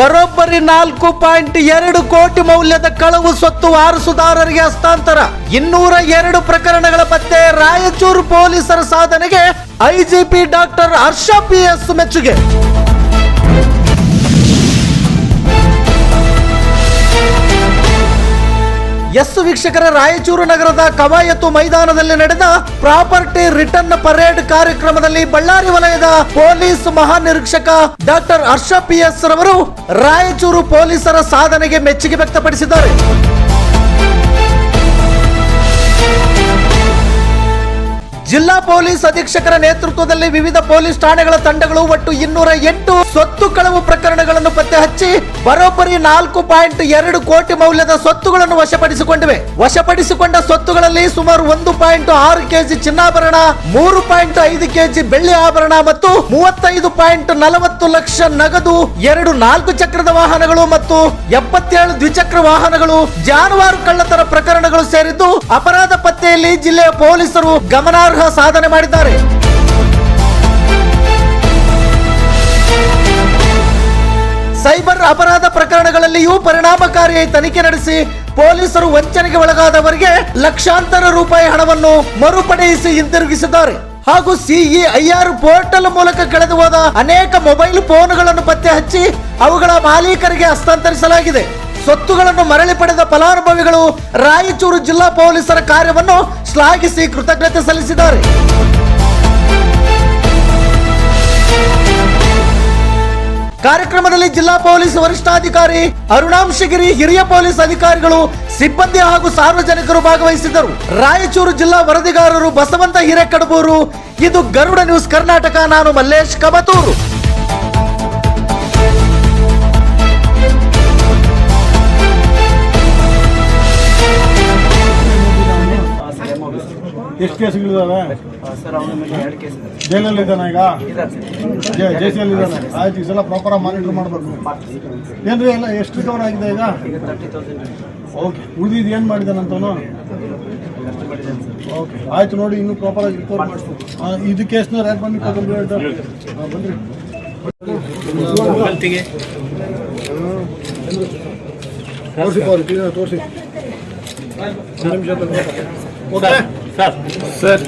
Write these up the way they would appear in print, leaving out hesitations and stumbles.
ಬರೋಬ್ಬರಿ 4.2 ಕೋಟಿ ಮೌಲ್ಯದ ಕಳವು ಸ್ವತ್ತು ವಾರಸುದಾರರಿಗೆ ಹಸ್ತಾಂತರ. 202 ಪ್ರಕರಣಗಳ ಪತ್ತೆ. ರಾಯಚೂರು ಪೊಲೀಸರ ಸಾಧನೆಗೆ ಐಜಿಪಿ ಡಾಕ್ಟರ್ ಹರ್ಷ PS ಮೆಚ್ಚುಗೆ. ವೀಕ್ಷಕರ, ರಾಯಚೂರು ನಗರದ ಕವಾಯತು ಮೈದಾನದಲ್ಲಿ ನಡೆದ ಪ್ರಾಪರ್ಟಿ ರಿಟರ್ನ್ ಪರೇಡ್ ಕಾರ್ಯಕ್ರಮದಲ್ಲಿ ಬಳ್ಳಾರಿ ವಲಯದ ಪೊಲೀಸ್ ಮಹಾನಿರೀಕ್ಷಕ ಡಾಕ್ಟರ್ ಹರ್ಷ PS ರವರು ರಾಯಚೂರು ಪೊಲೀಸರ ಸಾಧನೆಗೆ ಮೆಚ್ಚುಗೆ ವ್ಯಕ್ತಪಡಿಸಿದ್ದಾರೆ. ಜಿಲ್ಲಾ ಪೊಲೀಸ್ ಅಧೀಕ್ಷಕರ ನೇತೃತ್ವದಲ್ಲಿ ವಿವಿಧ ಪೊಲೀಸ್ ಠಾಣೆಗಳ ತಂಡಗಳು ಒಟ್ಟು 208 ಸ್ವತ್ತು ಕಳವು ಪ್ರಕರಣಗಳನ್ನು ಪತ್ತೆ ಹಚ್ಚಿ ಬರೋಬ್ಬರಿ 4.2 ಕೋಟಿ ಮೌಲ್ಯದ ಸ್ವತ್ತುಗಳನ್ನು ವಶಪಡಿಸಿಕೊಂಡಿವೆ. ವಶಪಡಿಸಿಕೊಂಡ ಸ್ವತ್ತುಗಳಲ್ಲಿ ಸುಮಾರು 1.6 ಕೆಜಿ ಚಿನ್ನಾಭರಣ, 3.5 ಕೆಜಿ ಬೆಳ್ಳಿ ಆಭರಣ ಮತ್ತು 35.40 ಲಕ್ಷ ನಗದು, 2 4 ಚಕ್ರದ ವಾಹನಗಳು ಮತ್ತು 77 ದ್ವಿಚಕ್ರ ವಾಹನಗಳು, ಜಾನುವಾರು ಕಳ್ಳತನ ಪ್ರಕರಣಗಳು ಸೇರಿದ್ದು ಅಪರಾಧ ಪತ್ತೆಯಲ್ಲಿ ಜಿಲ್ಲೆಯ ಪೊಲೀಸರು ಗಮನಾರ್ಹ ಸಾಧನೆ ಮಾಡಿದ್ದಾರೆ. ಸೈಬರ್ ಅಪರಾಧ ಪ್ರಕರಣಗಳಲ್ಲಿಯೂ ಪರಿಣಾಮಕಾರಿ ತನಿಖೆ ನಡೆಸಿ ಪೊಲೀಸರು ವಂಚನೆಗೆ ಒಳಗಾದವರಿಗೆ ಲಕ್ಷಾಂತರ ರೂಪಾಯಿ ಹಣವನ್ನು ಮರುಪಡೆಯಿಸಿ ಹಿಂದಿರುಗಿಸಿದ್ದಾರೆ. ಹಾಗೂ CEIR ಪೋರ್ಟಲ್ ಮೂಲಕ ಕಳೆದು ಹೋದ ಅನೇಕ ಮೊಬೈಲ್ ಫೋನ್ಗಳನ್ನು ಪತ್ತೆ ಹಚ್ಚಿ ಅವುಗಳ ಮಾಲೀಕರಿಗೆ ಹಸ್ತಾಂತರಿಸಲಾಗಿದೆ. ಸ್ವತ್ತುಗಳನ್ನು ಮರಳಿ ಪಡೆದ ಫಲಾನುಭವಿಗಳು ರಾಯಚೂರು ಜಿಲ್ಲಾ ಪೊಲೀಸರ ಕಾರ್ಯವನ್ನು ಶ್ಲಾಘಿಸಿ ಕೃತಜ್ಞತೆ ಸಲ್ಲಿಸಿದ್ದಾರೆ. ಕಾರ್ಯಕ್ರಮದಲ್ಲಿ ಜಿಲ್ಲಾ ಪೊಲೀಸ್ ವರಿಷ್ಠಾಧಿಕಾರಿ ಅರುಣಾಂಶಗಿರಿ, ಹಿರಿಯ ಪೊಲೀಸ್ ಅಧಿಕಾರಿಗಳು, ಸಿಬ್ಬಂದಿ ಹಾಗೂ ಸಾರ್ವಜನಿಕರು ಭಾಗವಹಿಸಿದ್ದರು. ರಾಯಚೂರು ಜಿಲ್ಲಾ ವರದಿಗಾರರು ಬಸವಂತ ಹಿರೇಕಡಬೂರು. ಇದು ಗರುಡ ನ್ಯೂಸ್ ಕರ್ನಾಟಕ. ನಾನು ಮಲ್ಲೇಶ್ ಕಮತೂರು. ಎಷ್ಟು ಕೇಸ್ಗಳಿದಾವೆ ಸರ್? ಅವನ ಮೇಲೆ 2 ಕೇಸ್ ಇದೆ. ಜೈಲಲ್ಲಿ ಇದ್ದಾನೆ ಈಗ? ಜೈಸಲ್ಲಿ ಇದ್ದಾನೆ. ಇದೆ. ಆಯ್ತು, ಈ ಸಲ ಪ್ರಾಪರ್ ಮಾನಿಟರ್ ಮಾಡಬೇಕು. ಏನ್ರಿ ಎಲ್ಲ ಎಷ್ಟು ರಿಕವರ್ ಆಗಿದೆ ಈಗ? 30,000. ಓಕೆ, ಉಳಿದಿದ್ದು ಏನು ಮಾಡಿದ್ದಾನಂತವನು? ಓಕೆ, ಆಯ್ತು, ನೋಡಿ ಇನ್ನೂ ಪ್ರಾಪರ್ ಆಗಿ ರಿಕವರ್ ಮಾಡಿಸ್ತು. ಇದು ಕೇಸ್ನ ರ್ಯಾಕ್ ಬಂದು ಬನ್ರಿ. ತೋರಿಸಿ okay sir. Sir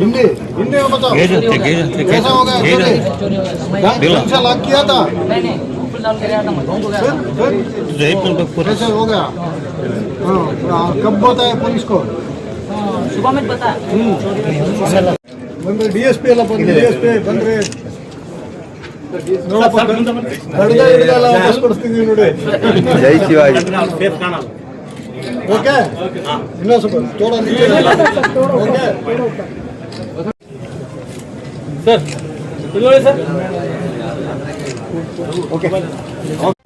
Hindi Hindi में बताओ। कैसा हो गया? लॉक किया था? नहीं, फुल डाउन कराया था, बंद हो गया। कैसे हो गया? कब बताया पुलिस को? सुबह में बताया। बंद DSP ಎಲ್ಲ ಬಂದು DSP ಬಂದ್ರೆ ನೋಡಪ್ಪ, ಕಡ್ದ ಹಿಡಿದಲ್ಲ ವಾಪಸ್ ಕೊಡ್ತೀವಿ ನೋಡಿ. ಜೈ ಶಿವಾಜಿ. ಓಕೆ, ಇನ್ನೊಂದು ಸ್ವಲ್ಪ ತೋಡ. Okay, okay.